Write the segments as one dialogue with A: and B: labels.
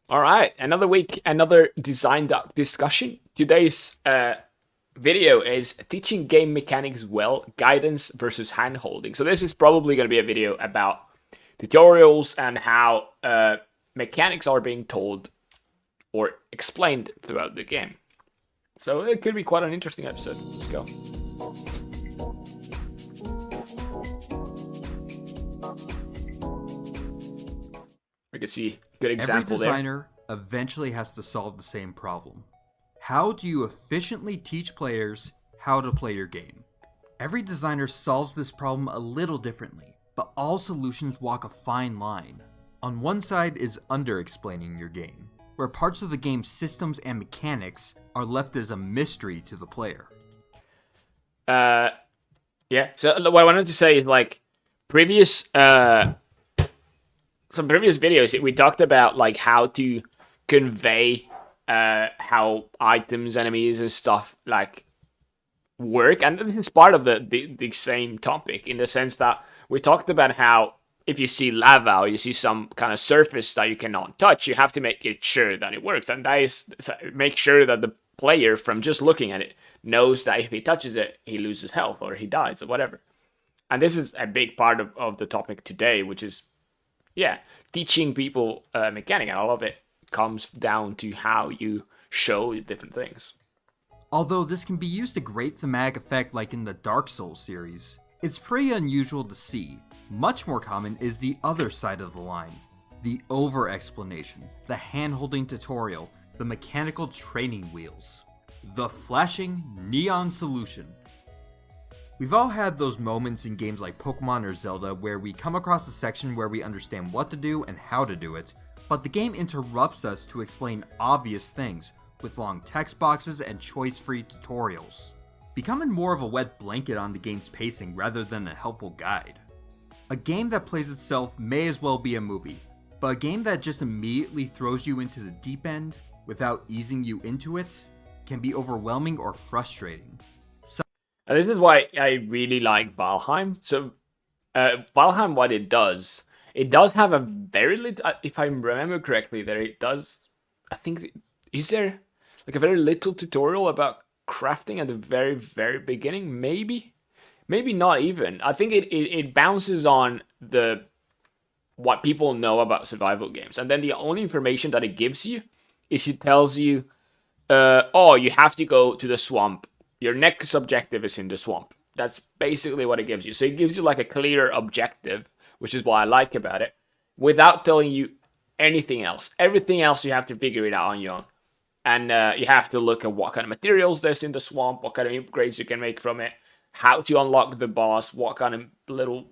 A: All right, another week, another DesignDoc discussion. Today's video is teaching game mechanics well, guidance versus handholding. So this is probably going to be a video about tutorials and how mechanics are being told or explained throughout the game. So it could be quite an interesting episode. Let's go. We can see a good example
B: Every
A: there.
B: designer eventually has to solve the same problem. How do you efficiently teach players how to play your game? Every designer solves this problem a little differently, but all solutions walk a fine line. On one side is under-explaining your game, where parts of the game's systems and mechanics are left as a mystery to the player.
A: Yeah. So what I wanted to say is like previous some previous videos we talked about like how to convey how items, enemies, and stuff like work, and this is part of the same topic in the sense that we talked about how if you see lava or you see some kind of surface that you cannot touch, you have to make it sure that it works, and that is make sure that the player from just looking at it knows that if he touches it, he loses health or he dies or whatever. And this is a big part of the topic today, which is teaching people mechanic, and all of it comes down to how you show different things.
B: Although this can be used to great thematic effect like in the Dark Souls series, it's pretty unusual to see. Much more common is the other side of the line. The over-explanation, the hand-holding tutorial, the mechanical training wheels. The flashing neon solution. We've all had those moments in games like Pokemon or Zelda where we come across a section where we understand what to do and how to do it, but the game interrupts us to explain obvious things with long text boxes and choice-free tutorials, becoming more of a wet blanket on the game's pacing rather than a helpful guide. A game that plays itself may as well be a movie, but a game that just immediately throws you into the deep end without easing you into it can be overwhelming or frustrating.
A: And this is why I really like Valheim. So, Valheim, what it does have a very little, if I remember correctly, there it does, I think, is there like a very little tutorial about crafting at the very, very beginning? Maybe not even. I think it bounces on what people know about survival games. And then the only information that it gives you is it tells you, oh, you have to go to the swamp. Your next objective is in the swamp. That's basically what it gives you. So it gives you like a clear objective, which is what I like about it, without telling you anything else. Everything else you have to figure it out on your own. And you have to look at what kind of materials there's in the swamp, what kind of upgrades you can make from it, how to unlock the boss, what kind of little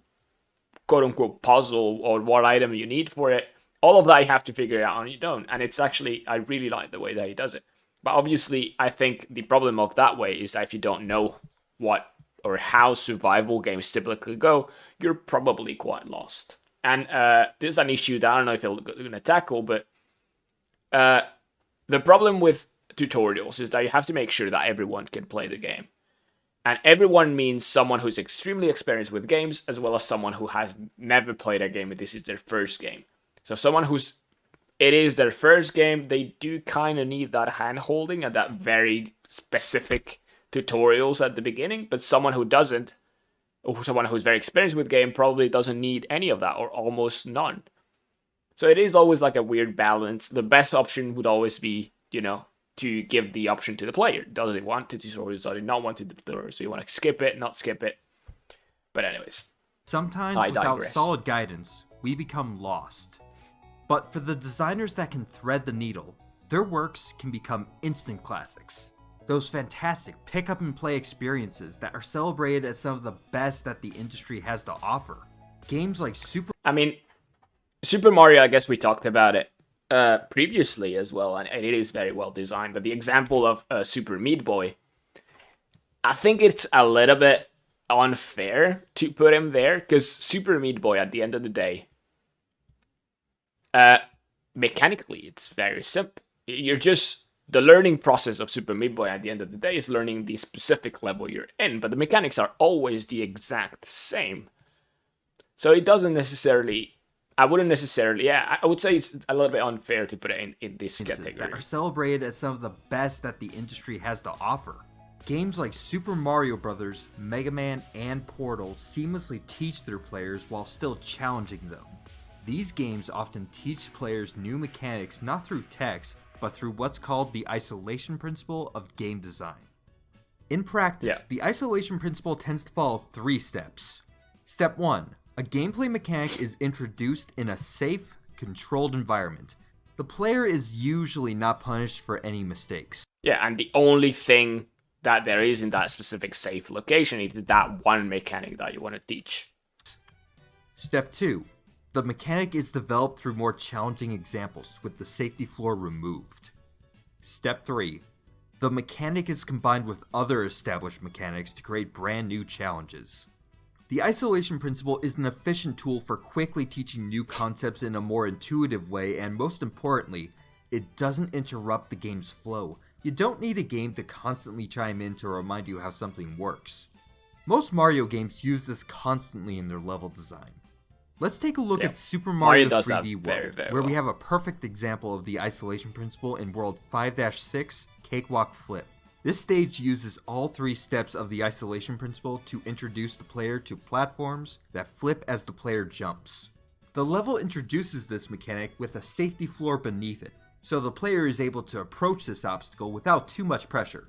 A: quote-unquote puzzle or what item you need for it. All of that you have to figure it out on your own. And it's actually, I really like the way that he does it. But obviously, I think the problem of that way is that if you don't know what or how survival games typically go, you're probably quite lost. And this is an issue that I don't know if they're going to tackle, but the problem with tutorials is that you have to make sure that everyone can play the game. And everyone means someone who's extremely experienced with games, as well as someone who has never played a game and this is their first game. So someone who's it is their first game, they do kind of need that hand-holding and that very specific tutorials at the beginning, but someone who doesn't, or someone who's very experienced with game, probably doesn't need any of that, or almost none. So it is always like a weird balance. The best option would always be, to give the option to the player. Does they want the tutorials, does they not want the tutorials? So you want to skip it, not skip it. But anyways,
B: Sometimes
A: I
B: without
A: digress.
B: solid guidance, we become lost. But for the designers that can thread the needle, their works can become instant classics. Those fantastic pick-up-and-play experiences that are celebrated as some of the best that the industry has to offer. Games like Super
A: Mario, I guess we talked about it previously as well, and it is very well designed. But the example of Super Meat Boy, I think it's a little bit unfair to put him there, because Super Meat Boy, at the end of the day, mechanically, it's very simple. You're just the learning process of Super Meat Boy at the end of the day is learning the specific level you're in, but the mechanics are always the exact same. So it doesn't necessarily I wouldn't necessarily. Yeah, I would say it's a little bit unfair to put it in this
B: That
A: category.
B: are celebrated as some of the best that the industry has to offer. Games like Super Mario Bros., Mega Man, and Portal seamlessly teach their players while still challenging them. These games often teach players new mechanics not through text, but through what's called the isolation principle of game design. In practice,
A: Yeah.
B: the isolation principle tends to follow 3 steps. Step 1. A gameplay mechanic is introduced in a safe, controlled environment. The player is usually not punished for any mistakes.
A: Yeah, and the only thing that there is in that specific safe location is that one mechanic that you want to teach.
B: Step 2. The mechanic is developed through more challenging examples, with the safety floor removed. Step 3. The mechanic is combined with other established mechanics to create brand new challenges. The isolation principle is an efficient tool for quickly teaching new concepts in a more intuitive way, and most importantly, it doesn't interrupt the game's flow. You don't need a game to constantly chime in to remind you how something works. Most Mario games use this constantly in their level design. Let's take a look at Super Mario
A: does that
B: 3D World,
A: very, very
B: where we
A: well.
B: have a perfect example of the isolation principle in World 5-6 Cakewalk Flip. This stage uses all 3 steps of the isolation principle to introduce the player to platforms that flip as the player jumps. The level introduces this mechanic with a safety floor beneath it, so the player is able to approach this obstacle without too much pressure.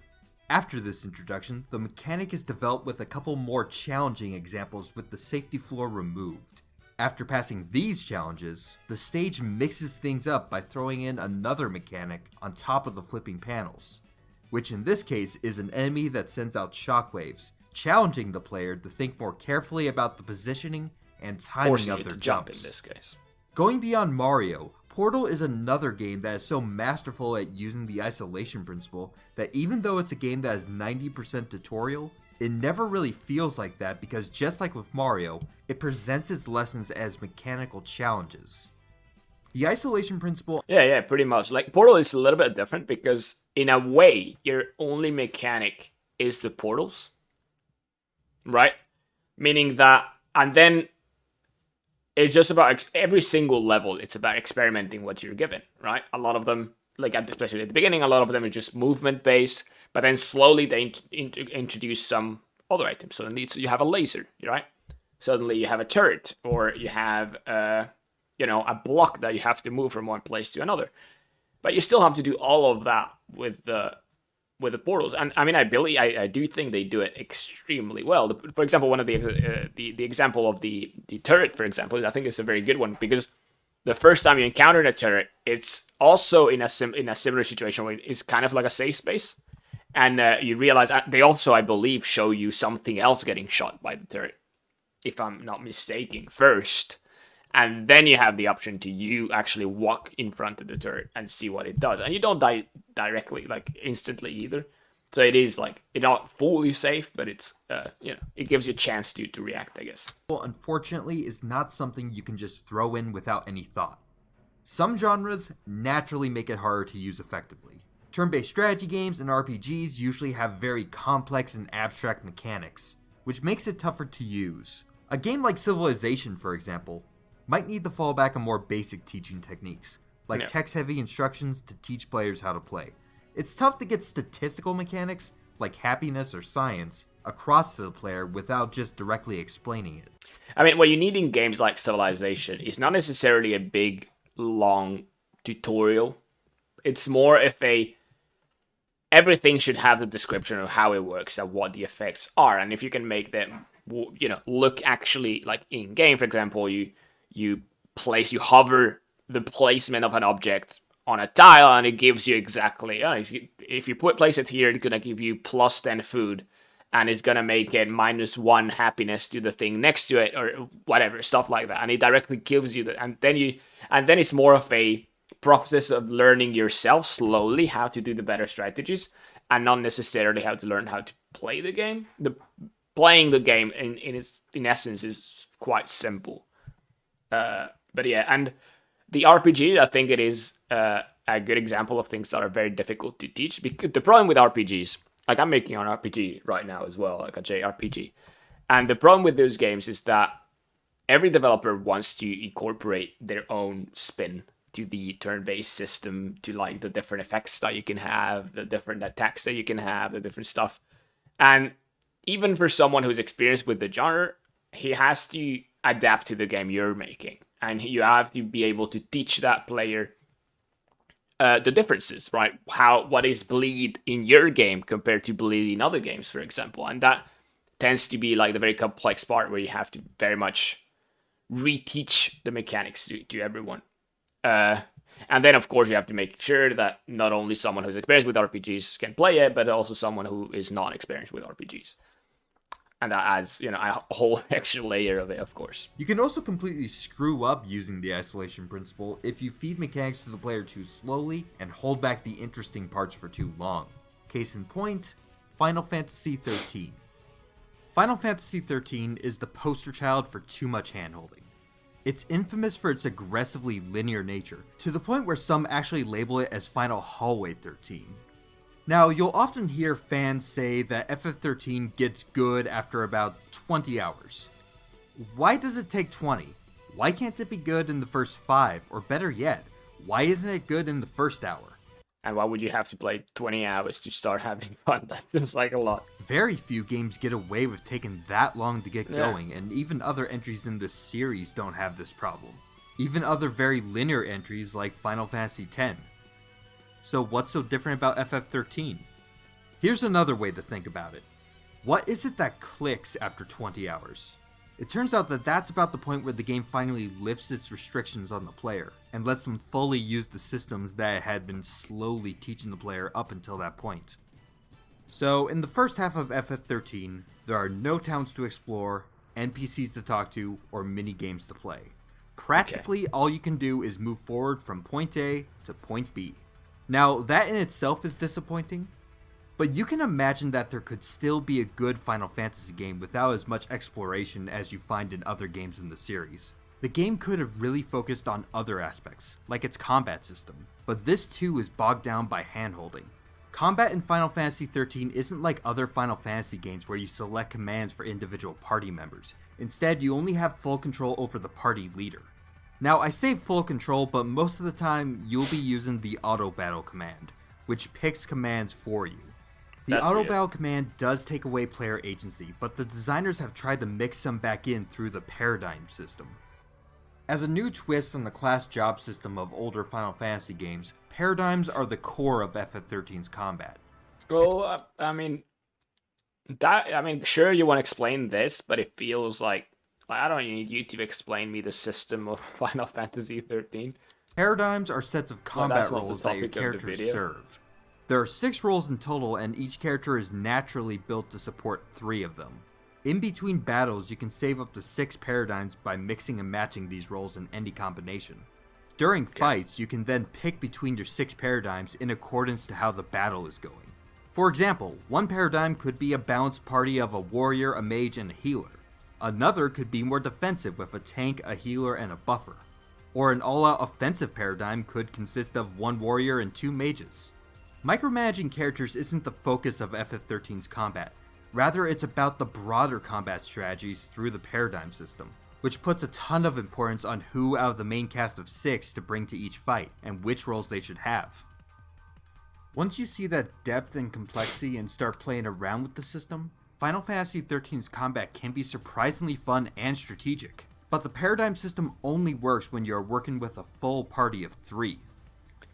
B: After this introduction, the mechanic is developed with a couple more challenging examples with the safety floor removed. After passing these challenges, the stage mixes things up by throwing in another mechanic on top of the flipping panels, which in this case is an enemy that sends out shockwaves, challenging the player to think more carefully about the positioning and timing
A: Forcing
B: of
A: you
B: their
A: to jump in
B: jumps.
A: this case.
B: Going beyond Mario, Portal is another game that is so masterful at using the isolation principle that even though it's a game that is 90% tutorial, it never really feels like that because just like with Mario, it presents its lessons as mechanical challenges. The isolation principle...
A: Yeah, pretty much. Like, Portal is a little bit different because, in a way, your only mechanic is the portals, right? Meaning that, and then it's just about every single level, it's about experimenting what you're given, right? A lot of them, like, especially at the beginning, a lot of them are just movement-based, but then slowly they introduce some other items. So you have a laser, right? Suddenly you have a turret, or you have a block that you have to move from one place to another. But you still have to do all of that with the portals. And I mean, I do think they do it extremely well. For example, one of the example of the turret, for example, I think it's a very good one because the first time you encounter a turret, it's also in a similar situation where it's kind of like a safe space. And you realize they also, I believe, show you something else getting shot by the turret, if I'm not mistaken, first. And then you have the option to you actually walk in front of the turret and see what it does. And you don't die directly, like instantly either. So it is like, it's not fully safe, but it's, it gives you a chance to react, I guess.
B: Well, unfortunately, is not something you can just throw in without any thought. Some genres naturally make it harder to use effectively. Turn-based strategy games and RPGs usually have very complex and abstract mechanics, which makes it tougher to use. A game like Civilization, for example, might need to fall back on more basic teaching techniques, like text-heavy instructions to teach players how to play. It's tough to get statistical mechanics, like happiness or science, across to the player without just directly explaining it.
A: I mean, what you need in games like Civilization is not necessarily a big, long tutorial. It's more if everything should have the description of how it works and what the effects are, and if you can make them, look actually like in game. For example, you hover the placement of an object on a tile, and it gives you exactly. If you place it here, it's gonna give you plus 10 food, and it's gonna make it -1 happiness to the thing next to it, or whatever stuff like that. And it directly gives you that, and then it's more of a process of learning yourself slowly how to do the better strategies, and not necessarily how to learn how to play the game. Playing the game in essence is quite simple. But yeah, and the RPG, I think it is a good example of things that are very difficult to teach. Because the problem with RPGs, like I'm making an RPG right now as well, like a JRPG, and the problem with those games is that every developer wants to incorporate their own spin to the turn-based system, to like the different effects that you can have, the different attacks that you can have, the different stuff. And even for someone who's experienced with the genre, he has to adapt to the game you're making, and you have to be able to teach that player the differences, right? What is bleed in your game compared to bleed in other games, for example, and that tends to be like the very complex part where you have to very much reteach the mechanics to everyone. Uh, and then, of course, you have to make sure that not only someone who's experienced with RPGs can play it, but also someone who is not experienced with RPGs. And that adds, a whole extra layer of it, of course.
B: You can also completely screw up using the isolation principle if you feed mechanics to the player too slowly and hold back the interesting parts for too long. Case in point, Final Fantasy XIII. Final Fantasy XIII is the poster child for too much handholding. It's infamous for its aggressively linear nature, to the point where some actually label it as Final Hallway 13. Now, you'll often hear fans say that FF13 gets good after about 20 hours. Why does it take 20? Why can't it be good in the first 5? Or better yet, why isn't it good in the first hour?
A: And why would you have to play 20 hours to start having fun? That seems like a lot.
B: Very few games get away with taking that long to get going, and even other entries in this series don't have this problem. Even other very linear entries like Final Fantasy X. So what's so different about FF13? Here's another way to think about it. What is it that clicks after 20 hours? It turns out that that's about the point where the game finally lifts its restrictions on the player, and lets them fully use the systems that it had been slowly teaching the player up until that point. So, in the first half of FF13, there are no towns to explore, NPCs to talk to, or mini-games to play. Practically, all you can do is move forward from point A to point B. Now, that in itself is disappointing, but you can imagine that there could still be a good Final Fantasy game without as much exploration as you find in other games in the series. The game could have really focused on other aspects, like its combat system, but this too is bogged down by handholding. Combat in Final Fantasy XIII isn't like other Final Fantasy games where you select commands for individual party members. Instead, you only have full control over the party leader. Now, I say full control, but most of the time, you'll be using the auto battle command, which picks commands for you. The auto battle command does take away player agency, but the designers have tried to mix some back in through the paradigm system. As a new twist on the class job system of older Final Fantasy games, paradigms are the core of FF13's combat.
A: Well, sure you want to explain this, but it feels like I don't need you to explain me the system of Final Fantasy 13.
B: Paradigms are sets of combat roles that your characters serve. There are 6 roles in total, and each character is naturally built to support 3 of them. In between battles, you can save up to 6 paradigms by mixing and matching these roles in any combination. During fights, you can then pick between your 6 paradigms in accordance to how the battle is going. For example, one paradigm could be a balanced party of a warrior, a mage, and a healer. Another could be more defensive with a tank, a healer, and a buffer. Or an all-out offensive paradigm could consist of 1 warrior and 2 mages. Micromanaging characters isn't the focus of FF13's combat. Rather, it's about the broader combat strategies through the paradigm system, which puts a ton of importance on who out of the main cast of 6 to bring to each fight, and which roles they should have. Once you see that depth and complexity and start playing around with the system, Final Fantasy XIII's combat can be surprisingly fun and strategic. But the paradigm system only works when you are working with a full party of 3.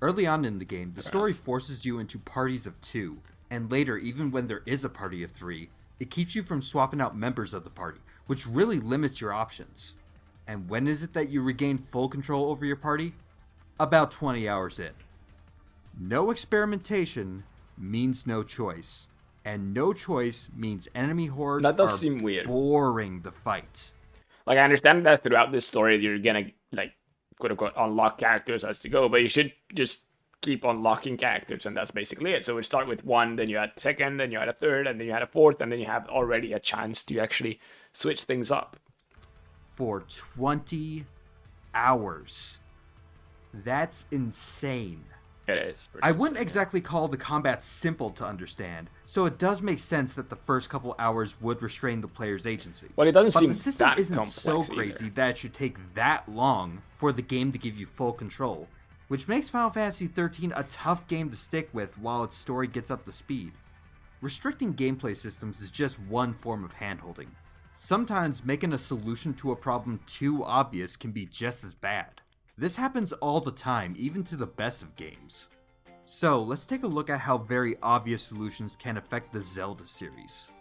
B: Early on in the game, the story forces you into parties of 2, and later, even when there is a party of 3, it keeps you from swapping out members of the party, which really limits your options. And when is it that you regain full control over your party? About 20 hours in. No experimentation means no choice, and no choice means enemy hordes
A: that does seem weird.
B: Boring to fight.
A: Like, I understand that throughout this story, you're gonna, like, quote-unquote, unlock characters as you go, but you should just keep unlocking characters, and that's basically it. So we start with 1, then you add a 2nd, then you add a 3rd, and then you add a 4th, and then you have already a chance to actually switch things up.
B: For 20 hours. That's insane.
A: It is pretty
B: I wouldn't
A: insane, yeah.
B: exactly call the combat simple to understand, so it does make sense that the first couple hours would restrain the player's agency.
A: Well, it doesn't
B: But the
A: seem
B: system
A: that
B: isn't so
A: complex
B: crazy
A: either.
B: that it should take that long for the game to give you full control, which makes Final Fantasy XIII a tough game to stick with while its story gets up to speed. Restricting gameplay systems is just one form of handholding. Sometimes making a solution to a problem too obvious can be just as bad. This happens all the time, even to the best of games. So, let's take a look at how very obvious solutions can affect the Zelda series.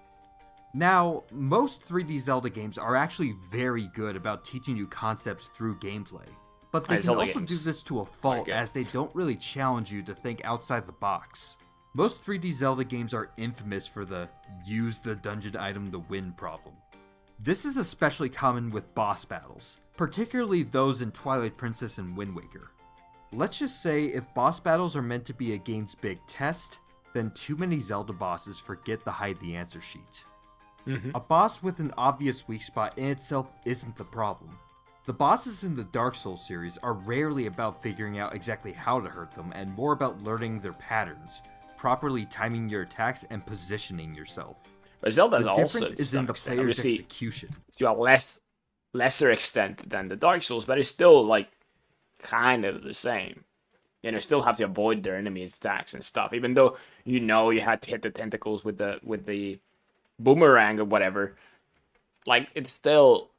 B: Now, most 3D Zelda games are actually very good about teaching you concepts through gameplay, but they can
A: Zelda
B: also do
A: games
B: this to a
A: are
B: fault
A: good.
B: as they don't really challenge you to think outside the box. Most 3D Zelda games are infamous for the use the dungeon item to win problem. This is especially common with boss battles, particularly those in Twilight Princess and Wind Waker. Let's just say if boss battles are meant to be a game's big test, then too many Zelda bosses forget to hide the answer sheet. A boss with an obvious weak spot in itself isn't the problem. The bosses in the Dark Souls series are rarely about figuring out exactly how to hurt them and more about learning their patterns, properly timing your attacks, and positioning yourself.
A: But Zelda's
B: The
A: also,
B: difference
A: to
B: is
A: some
B: in the
A: extent,
B: player's
A: obviously
B: execution.
A: to a lesser extent than the Dark Souls, but it's still like kind of the same. You know, still have to avoid their enemy attacks and stuff. Even though you know you had to hit the tentacles with the boomerang or whatever, like it's still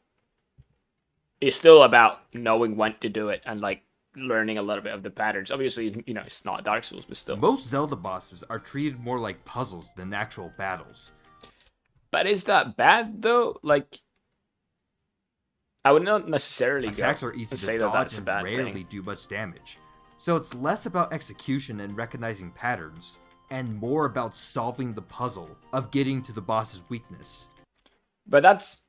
A: about knowing when to do it and like learning a little bit of the patterns. Obviously, you know, it's not Dark Souls, but still.
B: Most Zelda bosses are treated more like puzzles than actual battles.
A: But is that bad though? Like, I would not necessarily go
B: Attacks are
A: and
B: easy to
A: say that
B: dodge
A: that's a
B: and
A: bad
B: rarely
A: thing.
B: do much damage. So it's less about execution and recognizing patterns, and more about solving the puzzle of getting to the boss's weakness.
A: But that's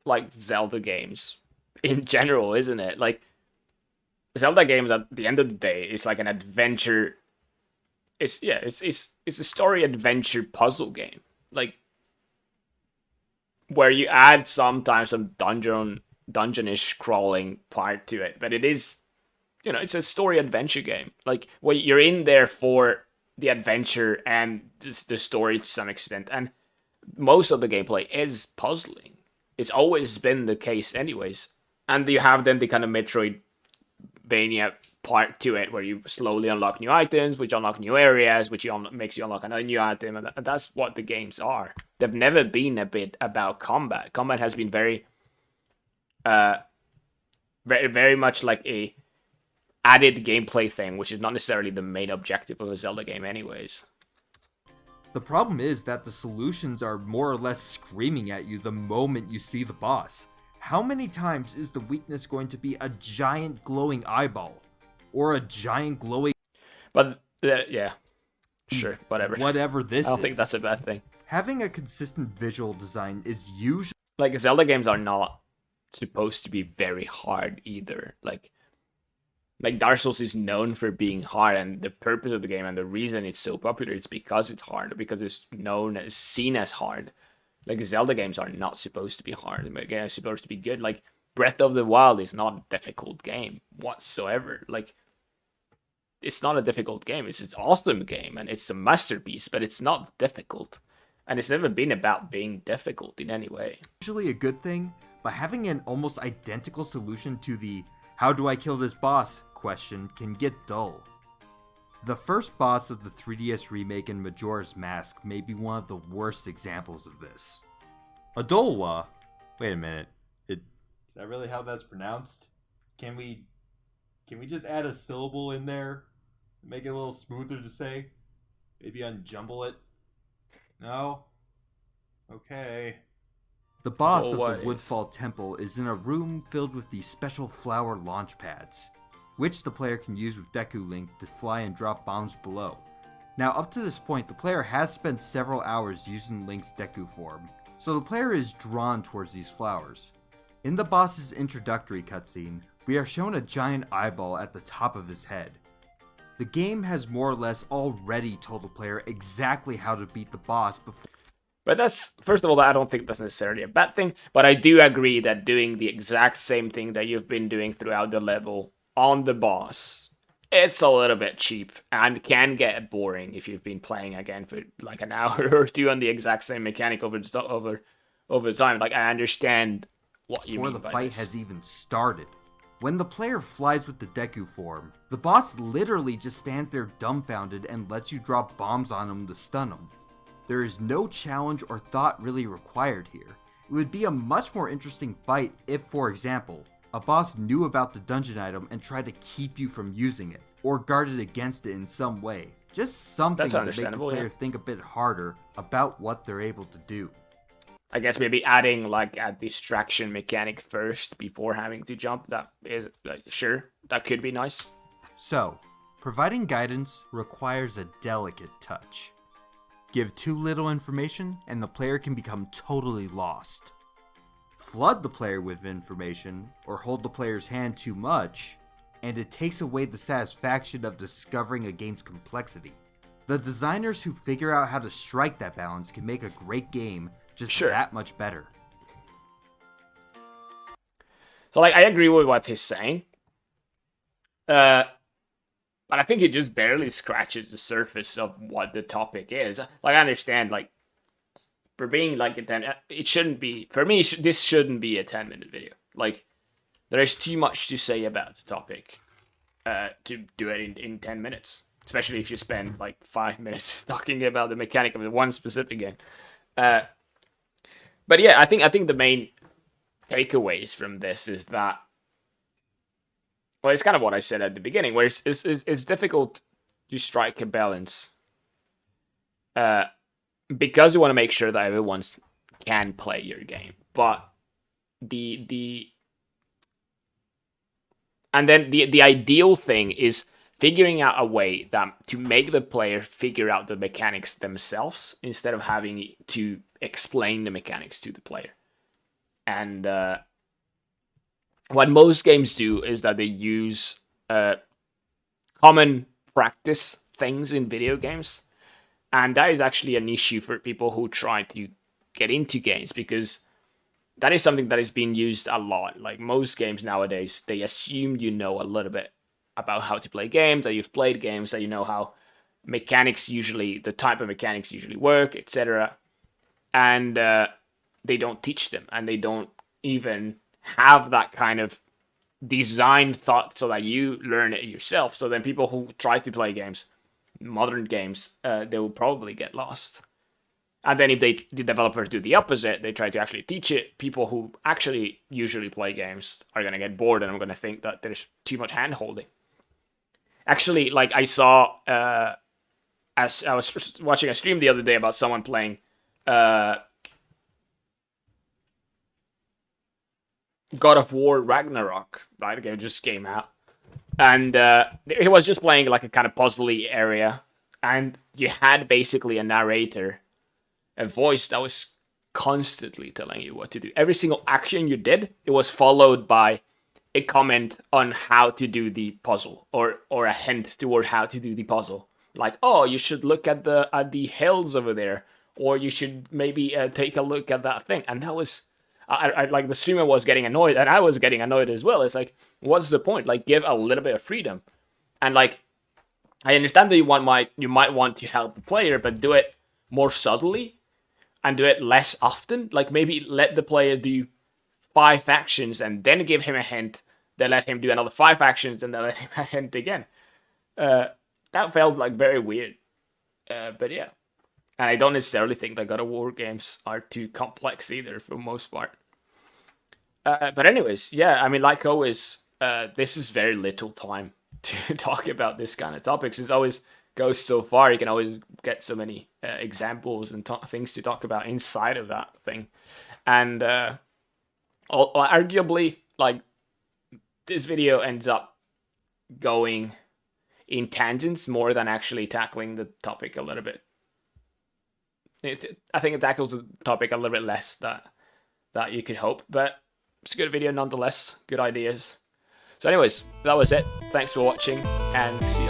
A: like Zelda games in general, isn't it? Like Zelda games at the end of the day, it's like an adventure. It's a story adventure puzzle game. Like where you add sometimes some dungeonish crawling part to it, but it is, you know, it's a story adventure game. Like where you're in there for the adventure and the story to some extent, and most of the gameplay is puzzling. It's always been the case, anyways. And you have then the kind of Metroidvania part to it, where you slowly unlock new items, which unlock new areas, which makes you unlock another new item, and that's what the games are. They've never been a bit about combat. Combat has been uh, very much like a added gameplay thing, which is not necessarily the main objective of a Zelda game, anyways.
B: The problem is that the solutions are more or less screaming at you the moment you see the boss. How many times is the weakness going to be a giant glowing eyeball? Or a giant glowing
A: But yeah, sure, whatever.
B: whatever this
A: I
B: is?
A: don't think that's a bad thing.
B: Having a consistent visual design is usually
A: Like Zelda games are not supposed to be very hard either. Like Dark Souls is known for being hard, and the purpose of the game and the reason it's so popular is because it's hard, because it's seen as hard. Like Zelda games are not supposed to be hard. They're supposed to be good. Like Breath of the Wild is not a difficult game whatsoever. Like it's not a difficult game. It's an awesome game and it's a masterpiece, but it's not difficult. And it's never been about being difficult in any way.
B: a good thing, but having an almost identical solution to the "how do I kill this boss" question can get dull. The first boss of the 3DS remake in Majora's Mask may be one of the worst examples of this. Adolwa. Wait a minute. Is that really how that's pronounced? Can we just add a syllable in there? Make it a little smoother to say? Maybe unjumble it? No? Okay. The boss of the
A: Always.
B: Woodfall Temple is in a room filled with these special flower launch pads, which the player can use with Deku Link to fly and drop bombs below. Now, up to this point, the player has spent several hours using Link's Deku form, so the player is drawn towards these flowers. In the boss's introductory cutscene, we are shown a giant eyeball at the top of his head. The game has more or less already told the player exactly how to beat the boss before.
A: But that's, first of all, I don't think that's necessarily a bad thing, but I do agree that doing the exact same thing that you've been doing throughout the level on the boss it's a little bit cheap and can get boring if you've been playing again for like an hour or two on the exact same mechanic over time. Like I understand what you
B: Before
A: mean
B: the
A: by
B: fight
A: this.
B: has even started. When the player flies with the Deku form, the boss literally just stands there dumbfounded and lets you drop bombs on him to stun him. There is no challenge or thought really required here. It would be a much more interesting fight if, for example, a boss knew about the dungeon item and tried to keep you from using it, or guarded against it in some way. Just something
A: That's
B: to make the
A: understandable,
B: player
A: yeah.
B: think a bit harder about what they're able to do.
A: I guess maybe adding like a distraction mechanic first before having to jump. That is like, sure, that could be nice.
B: So, providing guidance requires a delicate touch. Give too little information and the player can become totally lost. Flood the player with information or hold the player's hand too much, and it takes away the satisfaction of discovering a game's complexity. The designers who figure out how to strike that balance can make a great game just
A: Sure.
B: that much better.
A: So like I agree with what he's saying. But I think it just barely scratches the surface of what the topic is. Like I understand, like for being like a 10, it shouldn't be for me. This shouldn't be a 10-minute video. Like there is too much to say about the topic to do it in 10 minutes. Especially if you spend like 5 minutes talking about the mechanic of the one specific game. But yeah, I think the main takeaways from this is that, well, it's kind of what I said at the beginning, where it's difficult to strike a balance because you want to make sure that everyone can play your game. But the ideal thing is figuring out a way that to make the player figure out the mechanics themselves instead of having to explain the mechanics to the player. And what most games do is that they use common practice things in video games. And that is actually an issue for people who try to get into games because that is something that is being used a lot. Like most games nowadays, they assume you know a little bit about how to play games, that you've played games, that you know how the type of mechanics usually work, etc. And they don't teach them, and they don't even have that kind of design thought so that you learn it yourself. So then people who try to play games, modern games, they will probably get lost. And then if the developers do the opposite, they try to actually teach it, people who actually usually play games are going to get bored and are going to think that there's too much hand-holding. Actually, like I saw, as I was watching a stream the other day about someone playing God of War Ragnarok, right? The game just came out. And he was just playing like a kind of puzzly area. And you had basically a narrator, a voice that was constantly telling you what to do. Every single action you did, it was followed by a comment on how to do the puzzle, or a hint toward how to do the puzzle. Like, oh, you should look at the hills over there, or you should maybe take a look at that thing. And that was, I like the streamer was getting annoyed, and I was getting annoyed as well. It's like, what's the point? Like, give a little bit of freedom, and like, I understand that you might want to help the player, but do it more subtly and do it less often. Like maybe let the player do 5 actions and then give him a hint, then let him do another 5 actions and then let him a hint again. That felt like very weird. But yeah. And I don't necessarily think that God of War games are too complex either for the most part. But anyways, yeah, I mean, like always, this is very little time to talk about this kind of topics. It always goes so far. You can always get so many examples and things to talk about inside of that thing. And arguably, like, this video ends up going in tangents more than actually tackling the topic a little bit. I think it tackles the topic a little bit less that you could hope, but it's a good video nonetheless. Good ideas. So anyways, that was it. Thanks for watching, and see you